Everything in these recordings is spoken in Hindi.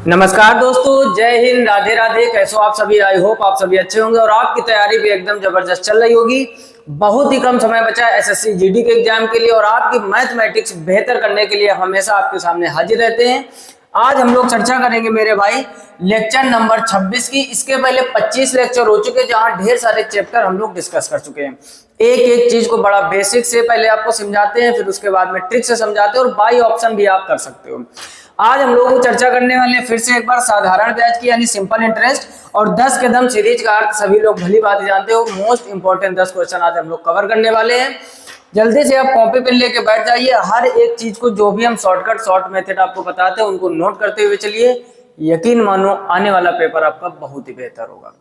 नमस्कार दोस्तों, जय हिंद, राधे राधे। कैसे हो आप सभी? आई होप आप सभी अच्छे होंगे और आपकी तैयारी भी एकदम जबरदस्त चल रही होगी। बहुत ही कम समय बचा है एसएससी जीडी के एग्जाम के लिए और आपकी मैथमेटिक्स बेहतर करने के लिए हमेशा आपके सामने हाजिर रहते हैं। आज हम लोग चर्चा करेंगे मेरे भाई लेक्चर नंबर 26 की। इसके पहले 25 लेक्चर हो चुके जहां ढेर सारे चैप्टर हम लोग डिस्कस कर चुके हैं। एक एक चीज को बड़ा बेसिक से पहले आपको समझाते हैं, फिर उसके बाद में ट्रिक से समझाते हैं और बाई ऑप्शन भी आप कर सकते हो। आज हम लोग चर्चा करने वाले हैं फिर से एक बार साधारण ब्याज की यानी सिंपल इंटरेस्ट और 10 कदम सीरीज का अर्थ सभी लोग भली बात जानते हो। मोस्ट इंपॉर्टेंट 10 क्वेश्चन आज हम लोग कवर करने वाले हैं। जल्दी से आप कॉपी पेन लेके बैठ जाइए। हर एक चीज को जो भी हम शॉर्ट मेथड आपको बताते हैं उनको नोट करते हुए चलिए। यकीन मानो आने वाला पेपर आपका बहुत ही बेहतर होगा।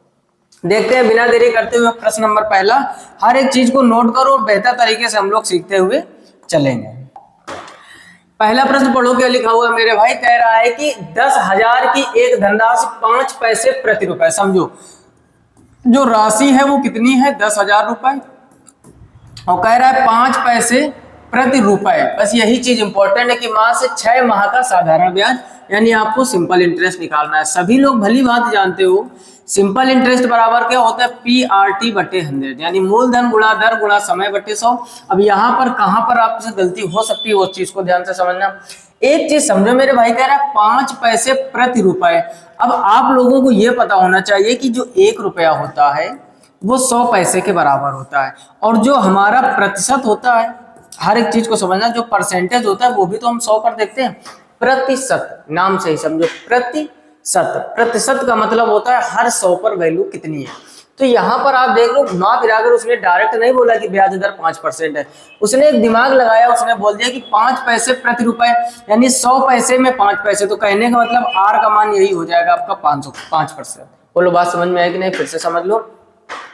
देखते हैं बिना देरी करते हुए प्रश्न नंबर पहला। हर एक चीज को नोट करो और बेहतर तरीके से हम लोग सीखते हुए चलेंगे। पहला प्रश्न पढ़ो, क्या लिखा हुआ है मेरे भाई। कह रहा है कि 10,000 की एक धनराशि 5 पैसे प्रति रुपए। समझो जो राशि है वो कितनी है, 10,000 रुपए, और कह रहा है 5 पैसे प्रति रुपए। बस यही चीज इंपॉर्टेंट है कि माह से 6 माह का साधारण ब्याज यानी आपको सिंपल इंटरेस्ट निकालना है। सभी लोग भली बात जानते हो सिंपल इंटरेस्ट बराबर क्या होता है, PRT बटे 100 यानी मूलधन गुणा दर गुणा समय बटे 100। अब यहाँ पर कहां पर आपसे गलती हो सकती है वो चीज को ध्यान से समझना। एक चीज समझो मेरे भाई, कह रहा है 5 पैसे प्रति रुपए। अब आप लोगों को यह पता होना चाहिए कि जो 1 रुपया होता है वो 100 पैसे के बराबर होता है और जो हमारा प्रतिशत होता है, हर एक चीज को समझना, जो परसेंटेज होता है वो भी तो हम 100 पर देखते हैं। प्रतिशत नाम से ही समझो, प्रतिशत का मतलब होता है हर 100 पर वैल्यू कितनी है। तो यहाँ पर आप देख लो, घुमा फिराकर उसने डायरेक्ट नहीं बोला कि ब्याज दर 5% है। उसने एक दिमाग लगाया, उसने बोल दिया कि 5 पैसे प्रति रुपए यानी 100 पैसे में 5 पैसे। तो कहने का मतलब आर का मान यही हो जाएगा आपका 5%। बोलो बात समझ में आएगी नहीं? फिर से समझ लो,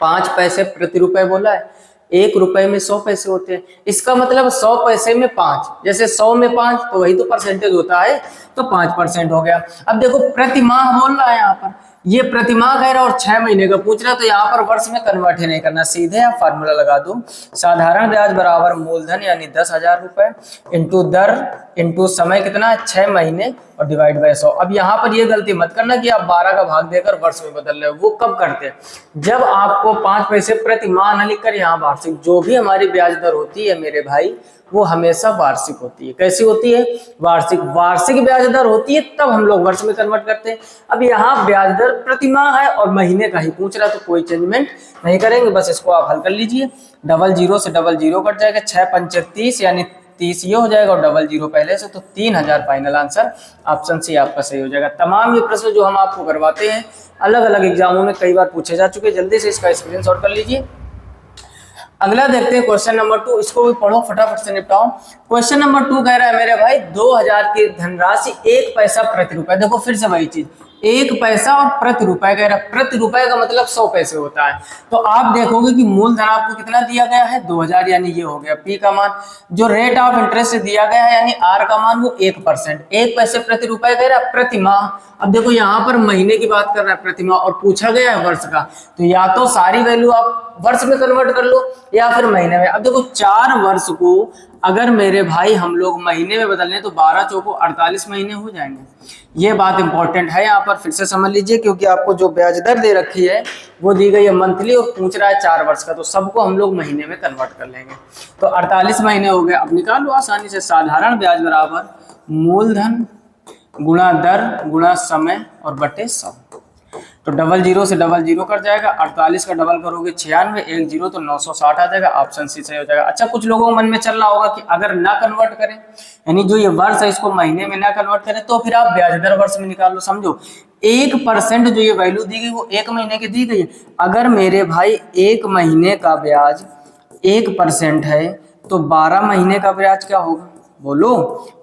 5 पैसे प्रति रुपए बोला है, 1 रुपए में 100 पैसे होते हैं। इसका मतलब 100 पैसे में 5, जैसे 100 में 5 तो वही तो परसेंटेज होता है, तो 5% हो गया। अब देखो प्रति माह बोल रहा है यहाँ पर, ये प्रति माह कह रहा है और 6 महीने का पूछ रहा है, तो यहाँ पर वर्ष में कन्वर्ट ही नहीं करना, सीधे आप फार्मूला लगा दो। साधारण ब्याज बराबर मूलधन यानी 10,000 रुपए इंटू दर इंटू समय कितना, 6 महीने और डिवाइड बाय 100। अब यहाँ पर ये गलती मत करना कि आप 12 का भाग देकर वर्ष में बदल रहे हो। वो कब करते हैं, जब आपको 5 पैसे प्रति माह न लिखकर यहाँ वार्षिक, जो भी हमारी ब्याज दर होती है मेरे भाई वो हमेशा वार्षिक होती है। कैसी होती है? वार्षिक ब्याज दर होती है, तब हम लोग वर्ष में कन्वर्ट करते हैं। अब यहाँ ब्याज दर प्रति माह है और महीने का ही पूछ रहा है, तो कोई चेंजमेंट नहीं करेंगे। बस इसको आप हल कर लीजिए। 00 से 00 कट जाएगा, 6 पंचे 30 यानी 30 ये हो जाएगा और 00 पहले से, तो 3000 फाइनल आंसर ऑप्शन सी आपका सही हो जाएगा। तमाम ये प्रश्न जो हम आपको करवाते हैं अलग अलग एग्जामों में कई बार पूछे जा चुके। जल्दी से इसका स्क्रीनशॉट कर लीजिए। अगला देखते हैं क्वेश्चन नंबर 2। इसको भी पढ़ो, फटाफट से निपटाओ। क्वेश्चन नंबर 2 कह रहा है मेरे भाई 2000 की धनराशि 1 पैसा प्रति रुपए। देखो फिर से वही चीज, 1 पैसा और प्रति रुपए कह रहा है। प्रति रुपए का मतलब 100 पैसे होता है। तो आप देखोगे कि मूलधन आपको कितना दिया गया है, 2000 यानी ये हो गया पी का मान। जो रेट ऑफ इंटरेस्ट से दिया गया है यानी आर का मान वो 1%। 1 पैसे प्रति रुपए कह रहा है प्रति माह। अब देखो यहाँ पर महीने की बात कर रहा है प्रति माह और पूछा गया है वर्ष का, तो या तो सारी वैल्यू आप वर्ष में कन्वर्ट कर लो या फिर महीने में। अब देखो 4 वर्ष को अगर मेरे भाई हम लोग महीने में बदल लें तो 12 चौको 48 महीने हो जाएंगे। ये बात इंपॉर्टेंट है, यहाँ पर फिर से समझ लीजिए, क्योंकि आपको जो ब्याज दर दे रखी है वो दी गई है मंथली और पूछ रहा है 4 वर्ष का, तो सबको हम लोग महीने में कन्वर्ट कर लेंगे। तो 48 महीने हो गए। अब निकाल लो आसानी से, साधारण ब्याज बराबर मूलधन गुणा दर गुणा समय और बटे 100। तो 00 से 00 कर जाएगा, 48 का डबल करोगे 96, 1 0 तो 960 आ जाएगा। ऑप्शन सी सही हो जाएगा। अच्छा, कुछ लोगों को मन में चल रहा होगा कि अगर ना कन्वर्ट करें, यानी जो ये वर्ष है इसको महीने में ना कन्वर्ट करें, तो फिर आप ब्याज दर वर्ष में निकाल लो। समझो 1% जो ये वैल्यू दी गई वो 1 महीने की दी गई है। अगर मेरे भाई 1 महीने का ब्याज 1% है तो 12 महीने का ब्याज क्या होगा? बोलो,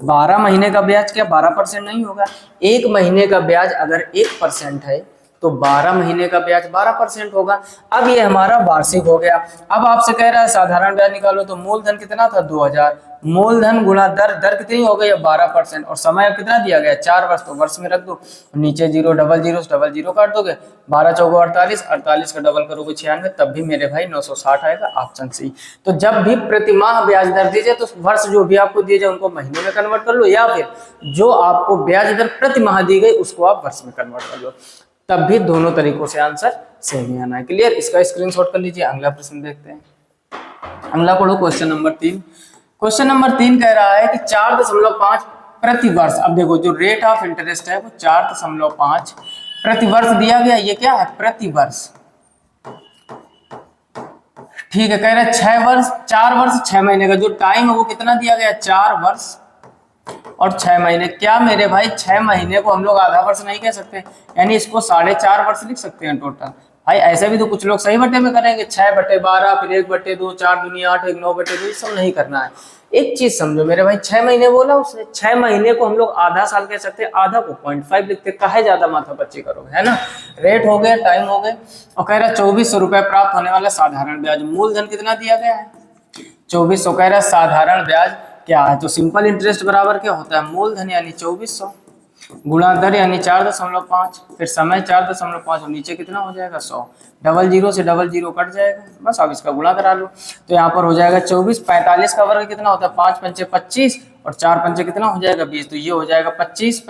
12 महीने का ब्याज क्या 12% नहीं होगा? 1 महीने का ब्याज अगर 1% है तो 12 महीने का ब्याज 12% होगा। अब ये हमारा वार्षिक हो गया। अब आपसे कह रहा है साधारण ब्याज निकालो, तो मूलधन कितना था 2000, मूलधन गुणा दर, दर कितनी हो गई 12%, और समय कितना दिया गया 4 वर्ष, तो वर्ष में रख दो, नीचे जीरो, डबल जीरो काट दोगे, 12 चौको 48, 48 का डबल करोगे 96, तब भी मेरे भाई 960 आएगा, ऑप्शन सी। तो जब भी प्रतिमाह ब्याज दर दीजिए तो वर्ष जो भी आपको दिए जाए उनको महीने में कन्वर्ट कर लो, या फिर जो आपको ब्याज दर प्रति माह दी गई उसको आप वर्ष में कन्वर्ट कर लो, तब भी दोनों तरीकों से आंसर सेम आना है। क्लियर? इसका स्क्रीनशॉट कर लीजिए। अगला प्रश्न देखते हैं। अगला पढ़ो क्वेश्चन नंबर 3। क्वेश्चन नंबर 3 कह रहा है कि 4.5 प्रति वर्ष। अब देखो जो रेट ऑफ इंटरेस्ट है वो 4.5 प्रति वर्ष दिया गया, ये क्या है प्रति वर्ष। ठीक है, कह रहे हैं 6 वर्ष, 4 वर्ष 6 महीने का जो टाइम है वो कितना दिया गया 4 वर्ष और 6 महीने। क्या मेरे भाई 6 महीने को हम लोग आधा वर्ष नहीं कह सकते, यानी इसको 4.5 वर्ष लिख सकते हैं टोटल। भाई ऐसे भी तो कुछ लोग सही बटे में करेंगे, 6/12 फिर 1/2, 4 दूनी 8, 1 9/2, ये सब नहीं करना है। एक चीज समझो मेरे भाई, 6 महीने बोला उसने, 6 महीने को हम लोग आधा साल कह सकते हैं, आधा को 0.5 लिखते, काहे ज्यादा माथापच्ची करोगे, है ना। रेट हो गए, टाइम हो गए, और कह रहा है 2400 रुपए प्राप्त होने वाला साधारण ब्याज। मूलधन कितना दिया गया है 2400, कह रहा है साधारण ब्याज क्या है, तो सिंपल इंटरेस्ट बराबर क्या होता है मूलधन यानी 2400 गुणा दर यानी 4.5, फिर समय 4.5 और नीचे कितना हो जाएगा 100, डबल जीरो से डबल जीरो कट जाएगा, बस अब इसका गुणा करा लो, तो यहाँ पर हो जाएगा 24, 45 का वर्ग कितना होता है 5 पंचे 25 और 4 पंचे कितना हो जाएगा 20, तो ये हो जाएगा 25,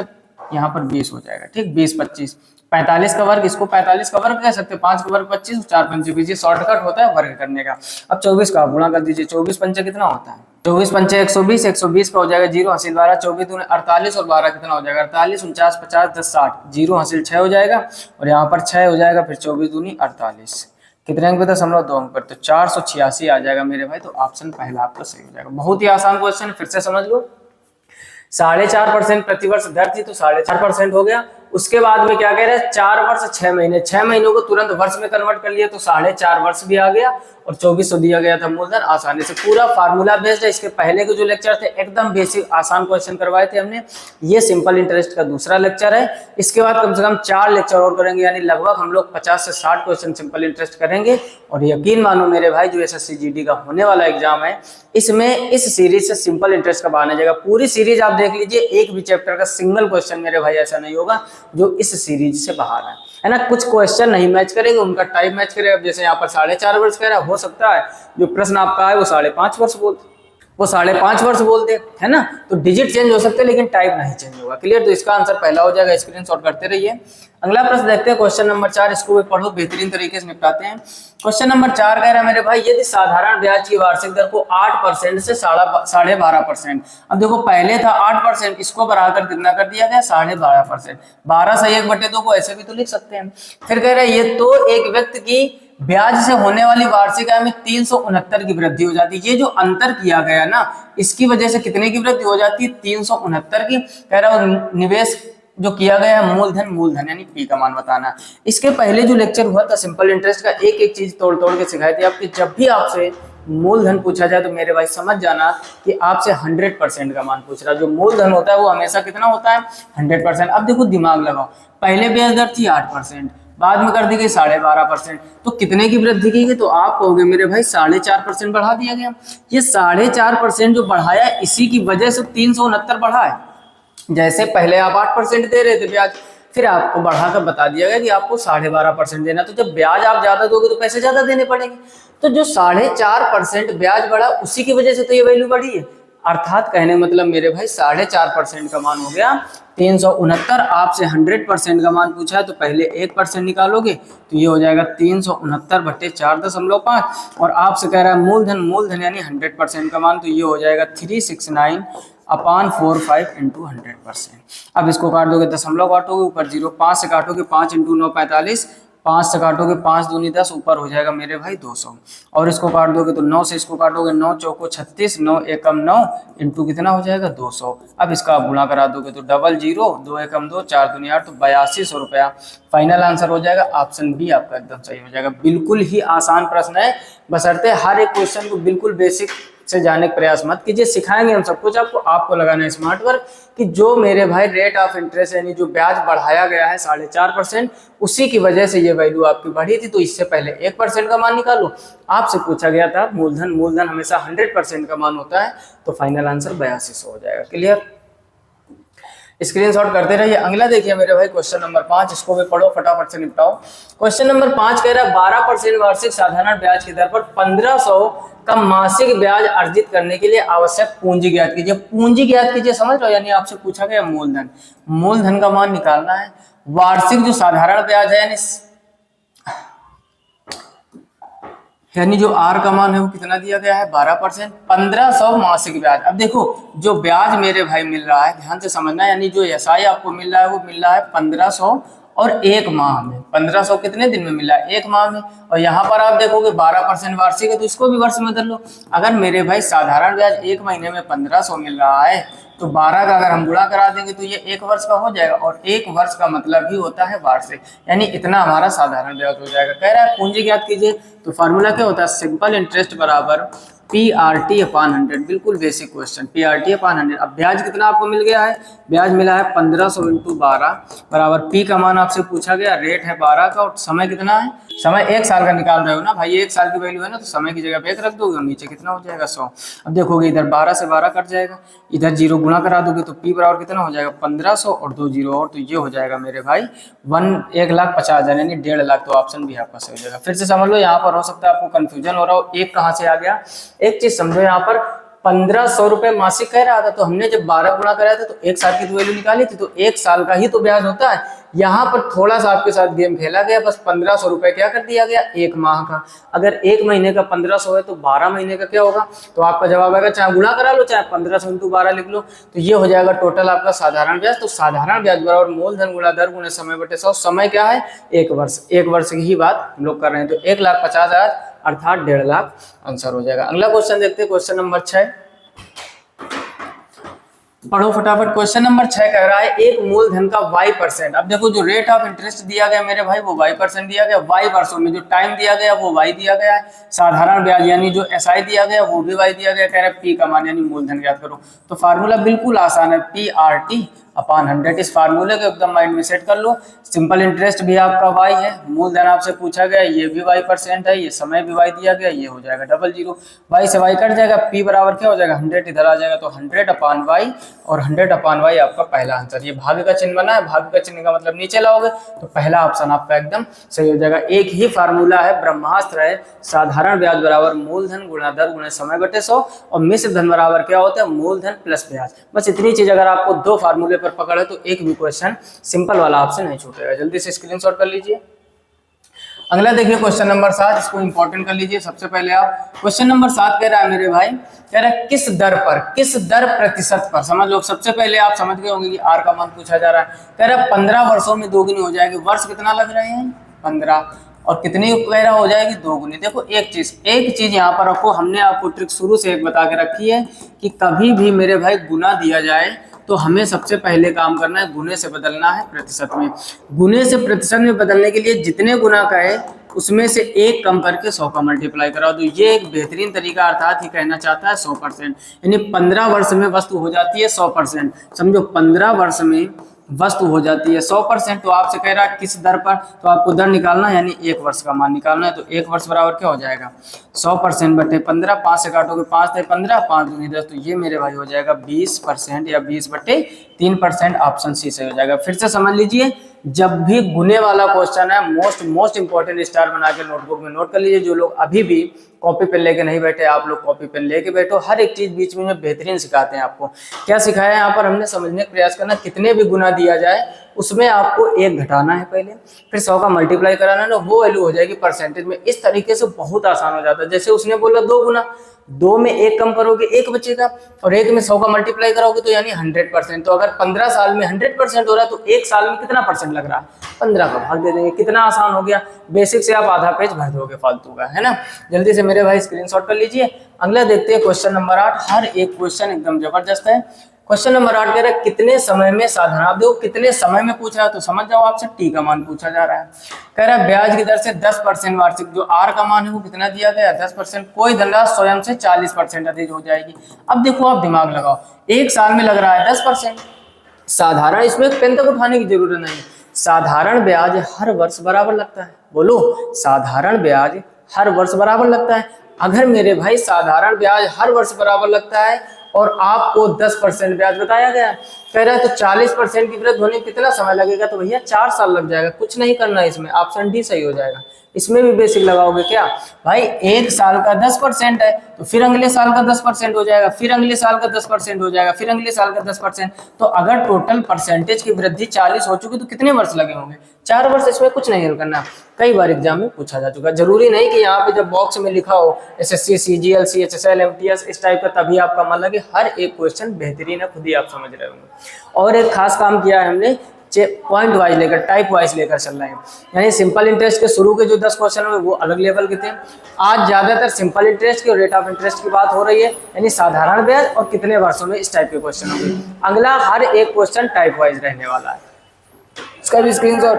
यहाँ पर 20 हो जाएगा। ठीक, 20 25, 45 का वर्ग, इसको 45 का वर्ग कह सकते हैं, 5 का वर्ग 25, 4 पंचे 20, शॉर्टकट होता है वर्ग करने का। अब 24 का गुणा कर दीजिए, 24 पंचे कितना होता है 24 पंचे 120, 120 का हो जाएगा जीरो हासिल 12, 24 दूनी 48 और 12 कितना हो जाएगा 48, 49 50 10 60, जीरो हासिल 6 हो जाएगा और यहाँ पर 6 हो जाएगा, फिर 24 दूनी 48, कितने अंक पे 0.2 अंक पर, तो 486 आ जाएगा मेरे भाई। तो ऑप्शन पहला आपका सही हो जाएगा। बहुत ही आसान क्वेश्चन, फिर से समझ लो। 4.5% प्रतिवर्ष दर थी तो 4.5% हो गया। उसके बाद में क्या कह रहे हैं 4 वर्ष 6 महीने, 6 महीनों को तुरंत वर्ष में कन्वर्ट कर लिया तो 4.5 वर्ष भी आ गया और 2400 दिया गया था मूलधन। आसानी से पूरा फार्मूला बेस्ड है। इसके पहले के जो लेक्चर थे एकदम बेसिक आसान क्वेश्चन करवाए थे हमने। ये सिंपल इंटरेस्ट का दूसरा लेक्चर है। इसके बाद कम से कम 4 लेक्चर और करेंगे, यानी लगभग हम लोग 50 से 60 क्वेश्चन सिंपल इंटरेस्ट करेंगे। और यकीन मानो मेरे भाई जो एसएससी जीडी का होने वाला एग्जाम है इसमें इस सीरीज से सिंपल इंटरेस्ट का बना जाएगा। पूरी सीरीज आप देख लीजिए, एक भी चैप्टर का सिंगल क्वेश्चन मेरे भाई ऐसा नहीं होगा जो इस सीरीज से बाहर है ना। कुछ क्वेश्चन नहीं मैच करेंगे, उनका टाइप मैच करेगा। जैसे यहाँ पर 4.5 वर्ष कह रहा है, हो सकता है जो प्रश्न आपका है वो 5.5 वर्ष बोलते, वो 5.5 वर्ष बोलते है ना। तो डिजिट चेंज हो सकते हैं लेकिन टाइप नहीं चेंज होगा। क्लियर? तो इसका आंसर पहला हो जाएगा, स्क्रीनशॉट करते रहिए। अगला प्रश्न देखते हैं क्वेश्चन नंबर 4। इसको भी पढ़ो, बेहतरीन तरीके से निपटाते हैं। क्वेश्चन नंबर 4 कह रहा है मेरे भाई यदि साधारण ब्याज की वार्षिक दर को 8% से 12.5%, अब देखो पहले था 8%, इसको बढ़ाकर कितना कर दिया गया 12.5%। 12 से 1/2 को ऐसे भी तो लिख सकते हैं। फिर कह रहे हैं ये तो एक व्यक्ति की ब्याज से होने वाली वार्षिक आय में 369 की वृद्धि हो जाती है। ये जो अंतर किया गया ना, इसकी वजह से कितने की वृद्धि हो जाती है 369 की। कह रहा हूँ निवेश जो किया गया है मूलधन, मूलधन यानी पी का मान बताना। इसके पहले जो लेक्चर हुआ था सिंपल इंटरेस्ट का, एक एक चीज तोड़ तोड़ के सिखाई थी आपकी। जब भी आपसे मूलधन पूछा जाए तो मेरे भाई समझ जाना कि आपसे 100% का मान पूछ रहा है। जो मूलधन होता है वो हमेशा कितना होता है 100%। अब देखो दिमाग लगाओ, पहले ब्याज दर थी 8%, बाद में कर दी गई 12.5%, तो कितने की वृद्धि की गई? तो आप कहोगे मेरे भाई 4.5% बढ़ा दिया गया। ये 4.5% जो बढ़ाया इसी की वजह से 369 बढ़ा है। जैसे पहले आप 8% दे रहे थे ब्याज, फिर आपको बढ़ाकर बता दिया गया कि आपको 12.5% देना। तो जब ब्याज आप ज्यादा दोगे तो पैसे ज्यादा देने पड़ेंगे। तो जो 4.5% ब्याज बढ़ा उसी की वजह से तो ये वैल्यू बढ़ी है। अर्थात कहने मतलब मेरे भाई 4.5% का मान हो गया 369। आपसे 100% का मान पूछा है तो पहले 1% निकालोगे तो ये हो जाएगा 369/4.5। और आपसे कह रहा है मूलधन, मूलधन यानी 100% का मान, तो ये हो जाएगा 369/45 × 100%। अब इसको काट दोगे, दशमलव काटोगे, ऊपर 0, 5 से काटोगे 5 × 9 45, 5 से काटोगे 5 दूनी 10, ऊपर हो जाएगा मेरे भाई 200। और इसको काट दोगे तो 9 से इसको काटोगे, 9 चौको 36, 9 एकम 9 इंटू कितना हो जाएगा 200। अब इसका आप गुणा करा दोगे तो 00, 2 एकम 2, 4 दूनी 8, तो 8200 रुपया फाइनल आंसर हो जाएगा। ऑप्शन बी आपका एकदम सही हो जाएगा। बिल्कुल ही आसान प्रश्न है, बशर्ते हर एक क्वेश्चन को बिल्कुल बेसिक से जाने का प्रयास मत कीजिए, सिखाएंगे हम सब कुछ आपको। आपको लगाना है स्मार्ट वर्क कि जो मेरे भाई रेट ऑफ इंटरेस्ट यानी जो ब्याज बढ़ाया गया है 4.5%, उसी की वजह से ये वैल्यू आपकी बढ़ी थी, तो इससे पहले 1% का मान निकालो। आपसे पूछा गया था मूलधन, मूलधन हमेशा 100% का मान होता है, तो फाइनल आंसर 8200 हो जाएगा। क्लियर, स्क्रीनशॉट करते रहिए। अगला देखिए मेरे भाई क्वेश्चन नंबर 5, इसको भी पढ़ो, फटाफट से निपटाओ। क्वेश्चन नंबर 5 कह रहा है 12% वार्षिक साधारण ब्याज की दर पर 1500 का मासिक ब्याज अर्जित करने के लिए आवश्यक पूंजी ज्ञात कीजिए। पूंजी ज्ञात कीजिए समझ लो, यानी आपसे पूछा गया मूलधन, मूलधन का मान निकालना है। वार्षिक जो साधारण ब्याज है यानी जो आर का मान है वो कितना दिया गया है 12%, 1500 मासिक ब्याज। अब देखो जो ब्याज मेरे भाई मिल रहा है ध्यान से समझना, यानी जो एसआई आपको मिल रहा है वो मिल रहा है 1500 और एक माह में। 1500 कितने दिन में मिला है, एक माह में। और यहाँ पर आप देखोगे 12% वार्षिक है, तो इसको भी वर्ष में बदल लो। अगर मेरे भाई साधारण ब्याज एक महीने में 1500 मिल रहा है, तो 12 का अगर हम गुणा करा देंगे तो ये एक वर्ष का हो जाएगा, और एक वर्ष का मतलब ही होता है वार्षिक, यानी इतना हमारा साधारण ब्याज हो जाएगा। कह रहा है पूंजी ज्ञात कीजिए, तो फार्मूला क्या होता है, सिंपल इंटरेस्ट बराबर PRT अपॉन 100, बिल्कुल बेसिक क्वेश्चन, PRT अपॉन 100। अब ब्याज कितना आपको मिल गया है, ब्याज मिला है 1500 इंटू 12 बराबर पी का मान आपसे पूछा गया, रेट है 12 का, और समय कितना है, समय 1 साल का निकाल रहे हो ना भाई, 1 साल की वैल्यू है ना, तो समय की जगह पे 1 रख दोगे और नीचे कितना हो जाएगा 100। अब देखोगे इधर 12 से 12 कट जाएगा, इधर 0 गुणा करा दोगे तो पी बराबर कितना हो जाएगा 1500 और 2 0 और, तो ये हो जाएगा मेरे भाई 1,50,000 यानी 1.5 लाख। तो ऑप्शन भी आपका सही हो जाएगा। फिर से समझ लो, यहाँ पर हो सकता है आपको कंफ्यूजन हो रहा हो, एक कहाँ से आ गया। एक चीज समझो, यहाँ पर 1500 रुपए मासिक कह रहा था, तो हमने जब 12 गुणा कराया था तो 1 साल की तो वैल्यू निकाली थी, तो 1 साल का ही तो ब्याज होता है। यहाँ पर थोड़ा सा आपके साथ गेम खेला गया, बस 1500 रुपए क्या कर दिया गया, एक माह का। अगर एक महीने का 1500 है तो 12 महीने का क्या होगा, तो आपका जवाब आएगा, चाहे गुणा करा लो चाहे 1500 इंटू 12 लिख लो, तो ये हो जाएगा टोटल आपका साधारण ब्याज। तो साधारण ब्याज बराबर मूलधन गुणा दर गुणे समय बटे 100। समय क्या है, 1 वर्ष, 1 वर्ष की ही बात हम लोग कर रहे हैं, तो 1,50,000 अर्थात 1.5 लाख आंसर हो जाएगा। अगला क्वेश्चन देखते हैं, क्वेश्चन नंबर 6, पढ़ो फटाफट। क्वेश्चन नंबर 6 कह रहा है एक मूलधन का y%। अब देखो जो रेट ऑफ इंटरेस्ट दिया गया मेरे भाई वो y% दिया गया, y वर्षों में जो टाइम दिया गया वो y दिया गया है, साधारण ब्याज यानी जो SI दिया गया वो भी y दिया गया। कह रहे हैं p का मान यानी मूलधन ज्ञात करो। तो फार्मूला बिल्कुल आसान है, PRT अपॉन 100। इस फार्मूले को एकदम माइंड में सेट कर लो। सिंपल इंटरेस्ट भी आपका y है, मूलधन आपसे पूछा गया ये भी y% है, ये समय भी y दिया गया, ये हो जाएगा 00, y से y कट जाएगा, p बराबर क्या हो जाएगा 100 इधर आ जाएगा, तो 100 अपॉन y और 100 अपॉन y आपका पहला आंसर। ये भाग का चिन्ह बना है, भाग का चिन्ह का मतलब नीचे लाओगे तो पहला ऑप्शन आपका एकदम सही हो जाएगा। एक ही फार्मूला है, ब्रह्मास्त्र है, साधारण ब्याज बराबर मूलधन गुणा दर गुणे समय बटे 100, और मिश्र धन बराबर क्या होता है मूलधन प्लस ब्याज। बस इतनी चीज अगर आपको 2 फार्मूले पर पकड़ है तो एक भी क्वेश्चन सिंपल वाला आपसे नहीं छूटेगा। जल्दी से स्क्रीनशॉट कर लीजिए। अगला देखिए क्वेश्चन नंबर 7, इसको इंपॉर्टेंट कर लीजिए। सबसे पहले आप क्वेश्चन नंबर 7 कह रहा है मेरे भाई, कह रहा है किस दर पर, किस दर प्रतिशत पर, समझ लो। सबसे पहले आप समझ गए होंगे कि आर का मान पूछा जा रहा है। कह रहा है 15 वर्षों में दोगुनी हो जाएगी। वर्ष कितना लग रहे हैं 15, और कितनी कह रहा हो जाएगी दोगुनी। देखो एक चीज यहाँ पर रखो, हमने आपको ट्रिक शुरू से एक बता के रखी है कि कभी भी मेरे भाई गुना दिया जाए तो हमें सबसे पहले काम करना है गुने से बदलना है प्रतिशत में। गुने से प्रतिशत में बदलने के लिए जितने गुना का है उसमें से 1 कम करके 100 का मल्टीप्लाई कराओ, तो ये एक बेहतरीन तरीका, अर्थात ये कहना चाहता है 100%, यानी 15 वर्ष में वस्तु हो जाती है 100%। समझो 15 वर्ष में वस्तु हो जाती है 100%। तो आपसे कह रहा है किस दर पर, तो आपको दर निकालना है यानी 1 वर्ष का मान निकालना है। तो 1 वर्ष बराबर क्या हो जाएगा 100% बटे 15, 5 से काटोगे 5 से 15, 5 दूनी 10, तो ये मेरे भाई हो जाएगा 20% या 20/3%। ऑप्शन सी से हो जाएगा। फिर से समझ लीजिए, जब भी गुने वाला क्वेश्चन है मोस्ट इंपॉर्टेंट स्टार बना के नोटबुक में नोट कर लीजिए। जो लोग अभी भी कॉपी पेन लेके नहीं बैठे, आप लोग कॉपी पेन लेके बैठो। हर एक चीज बीच में बेहतरीन सिखाते हैं आपको। क्या सिखाया है यहाँ पर हमने, समझने का प्रयास करना, कितने भी गुना दिया जाए उसमें आपको 1 घटाना है पहले, फिर 100 का मल्टीप्लाई कराना है ना, वो वैल्यू हो जाएगी परसेंटेज में। इस तरीके से बहुत आसान हो जाता है। जैसे उसने बोला 2 गुना, 2 में 1 कम करोगे 1 बचेगा, और 1 में 100 का मल्टीप्लाई करोगे तो यानी 100%। तो अगर 15 साल में 100% हो रहा है तो 1 साल में कितना परसेंट लग रहा है, 15 का भाग दे देंगे। कितना आसान हो गया, बेसिक से आप आधा पेज भर दोगे फालतू का, है ना। जल्दी से मेरे भाई स्क्रीनशॉट कर लीजिए। अगला देखते हैं क्वेश्चन नंबर 8। हर एक क्वेश्चन एकदम जबरदस्त है। क्वेश्चन नंबर 8 कह रहा है कितने समय में साधारण, आप देखो कितने समय में पूछ रहा है तो समझ जाओ आपसे टी का मान पूछा जा रहा है। कह रहा है ब्याज की दर से 10% वार्षिक, जो आर का मान है वो कितना दिया गया 10%, कोई धनराशि स्वयं से 40% अधिक हो जाएगी। अब देखो आप दिमाग लगाओ, एक साल में लग रहा है 10%, साधारण, इसमें पेन तक उठाने की जरूरत नहीं, साधारण ब्याज हर वर्ष बराबर लगता है। बोलो साधारण ब्याज हर वर्ष बराबर लगता है। अगर मेरे भाई साधारण ब्याज हर वर्ष बराबर लगता है और आपको 10% ब्याज बताया गया है, कह रहा है तो 40% की वृद्धि होने में कितना समय लगेगा, तो भैया 4 साल लग जाएगा। कुछ नहीं करना है इसमें, ऑप्शन डी सही हो जाएगा। इसमें भी बेसिक लगाओगे क्या भाई, एक साल का 10% है तो फिर अगले साल का 10% हो जाएगा, फिर अगले साल का 10% हो जाएगा, फिर अगले साल का 10%। तो अगर टोटल परसेंटेज की वृद्धि 40 हो चुकी तो कितने वर्ष लगे होंगे, 4 वर्ष। इसमें कुछ नहीं हल करना, कई बार एग्जाम में पूछा जा चुका है। जरूरी नहीं कि यहाँ पे जब बॉक्स में लिखा हो एसएससी, सीजीएल, सीएचएसएल, एमटीएस इस टाइप का तभी आपका मन लगे। हर एक क्वेश्चन बेहतरीन है, खुद ही आप समझ रहे होंगे। और एक खास काम किया है हमने, पॉइंट वाइज लेकर, टाइप वाइज लेकर चल रहे हैं। यानी सिंपल इंटरेस्ट के शुरू के जो 10 क्वेश्चन हुए वो अलग लेवल के थे। आज ज्यादातर सिंपल इंटरेस्ट की और रेट ऑफ इंटरेस्ट की बात हो रही है, यानी साधारण ब्याज और कितने वर्षों में, इस टाइप के क्वेश्चन होंगे। अगला हर एक क्वेश्चन टाइप वाइज रहने वाला है, इसका भी स्क्रीनशॉट।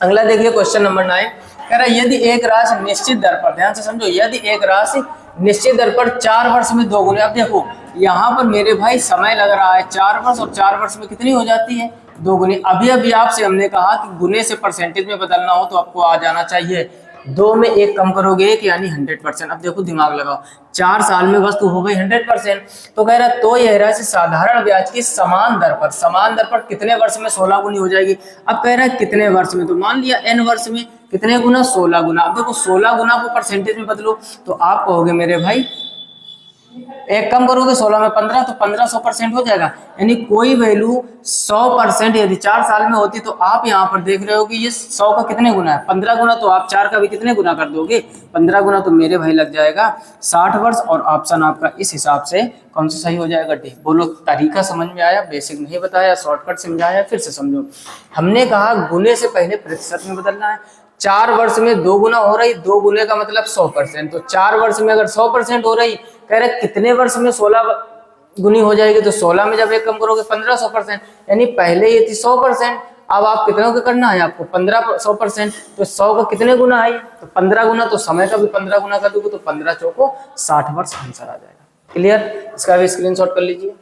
अगला देखिए क्वेश्चन नंबर 9, कह रहा है यदि एक राशि निश्चित दर पर, ध्यान से समझो, यदि एक राशि निश्चित दर पर 4 वर्ष में 2 गुने। अब देखो यहाँ पर मेरे भाई समय लग रहा है 4 वर्ष, और 4 वर्ष में कितनी हो जाती है 2 गुनी। अभी अभी आपसे हमने कहा कि गुने से परसेंटेज में बदलना हो तो आपको आ जाना चाहिए 2 में 1 कम करोगे 1, यानी 100%। अब देखो दिमाग लगाओ, 4 साल में वस्तु हो गई 100%। तो कह रहा है तो यह राशि साधारण ब्याज की समान दर पर कितने वर्ष में 16 गुनी हो जाएगी। अब कह रहा है कितने वर्ष में, तो मान लिया n वर्ष में, कितने गुना 16 गुना। अब देखो 16 गुना को परसेंटेज में बदलो तो आप कहोगे मेरे भाई 1 कम करोगे 16 में 15, तो 1500% हो जाएगा। यानी कोई वैल्यू 100% यदि 4 साल में होती तो आप यहाँ पर देख रहे हो कि ये 100 का कितने गुना है 15 गुना, तो आप 4 का भी कितने गुना कर दोगे 15 गुना, तो मेरे भाई लग जाएगा 60 वर्ष। और ऑप्शन आपका इस हिसाब से कौन सा सही हो जाएगा, डी। बोलो तरीका समझ में आया, बेसिक नहीं बताया, शॉर्टकट समझाया, फिर से समझो। हमने कहा गुने से पहले प्रतिशत में बदलना है। 4 वर्ष में 2 गुना हो रही, 2 गुने का मतलब 100%, तो 4 वर्ष में अगर 100% हो रही, कह रहे कितने वर्ष में 16 गुनी हो जाएगी, तो 16 में जब 1 कम करोगे 1500%, यानी पहले ये थी 100%, अब आप कितनों का करना है आपको 1500%, तो 100 का कितने गुना है तो 15 गुना, तो समय का भी 15 गुना कर दोगे तो 15 चौको 60 वर्ष आंसर आ जाएगा। क्लियर, इसका भी स्क्रीनशॉट कर लीजिए।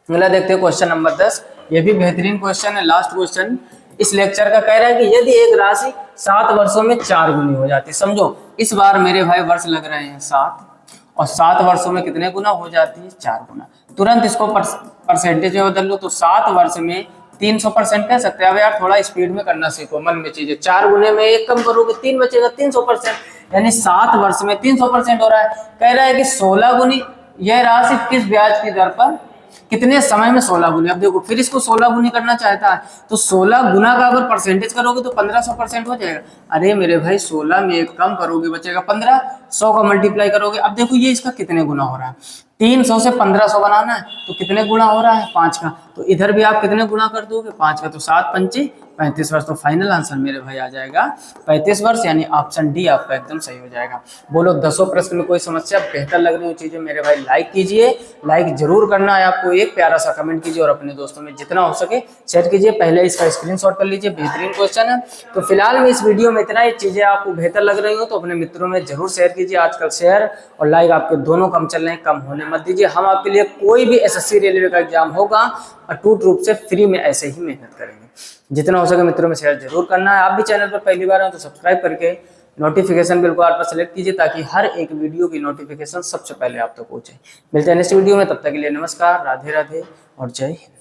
अगला देखते हैं क्वेश्चन नंबर 10, ये भी बेहतरीन क्वेश्चन है, लास्ट क्वेश्चन इस लेक्चर का। कह रहा है कि यदि एक राशि 7 वर्षों में 4 गुनी हो जाती है, समझो इस बार मेरे भाई वर्ष लग रहे हैं 7, और 7 वर्षों में कितने गुना हो जाती है 4 गुना। तुरंत इसको परसेंटेज में बदल लो तो 7 वर्ष में 300% कह सकते हैं। अब यार थोड़ा स्पीड में करना सीखो, मन में चीजें। 4 गुने में 1 कम करोगे 3 बचेगा, 300%, यानी 7 वर्ष में 300% हो रहा है। कह रहा है कि 16 गुनी यह राशि किस ब्याज की दर पर कितने समय में 16 गुनी। अब देखो फिर इसको 16 गुनी करना चाहता है, तो 16 गुना का अगर परसेंटेज करोगे तो 1500% हो जाएगा। अरे मेरे भाई 16 में 1 कम करोगे बचेगा 15, 100 का मल्टीप्लाई करोगे। अब देखो ये इसका कितने गुना हो रहा है, 300 से 1500 बनाना है तो कितने गुना हो रहा है 5 का, तो इधर भी आप कितने गुना कर दोगे 5 का, तो 7 पंचे 35 वर्ष। तो फाइनल आंसर मेरे भाई आ जाएगा 35 वर्ष, यानी ऑप्शन डी आपका एकदम सही हो जाएगा। बोलो 10 प्रश्न में कोई समस्या, बेहतर लग रही हो चीजें मेरे भाई लाइक कीजिए, लाइक जरूर करना है आपको, एक प्यारा सा कमेंट कीजिए और अपने दोस्तों में जितना हो सके शेयर कीजिए। पहले इसका स्क्रीनशॉट कर लीजिए, बेहतरीन क्वेश्चन है। तो फिलहाल में इस वीडियो में इतना ही, चीजें आपको बेहतर लग रही हो तो अपने मित्रों में जरूर शेयर कीजिए। आजकल शेयर और लाइक आपके दोनों कम चल रहे हैं, कम होने मत दीजिए। हम आपके लिए कोई भी एसएससी रेलवे का एग्जाम होगा अटूट रूप से फ्री में ऐसे ही मेहनत करेंगे। जितना हो सके मित्रों में शेयर जरूर करना है। आप भी चैनल पर पहली बार हो तो सब्सक्राइब करके नोटिफिकेशन बिल को आप पर सेलेक्ट कीजिए, ताकि हर एक वीडियो की नोटिफिकेशन सबसे पहले आप तक पहुंचे। मिलते हैं नेक्स्ट वीडियो में, तब तक के लिए नमस्कार, राधे राधे और जय हिंद।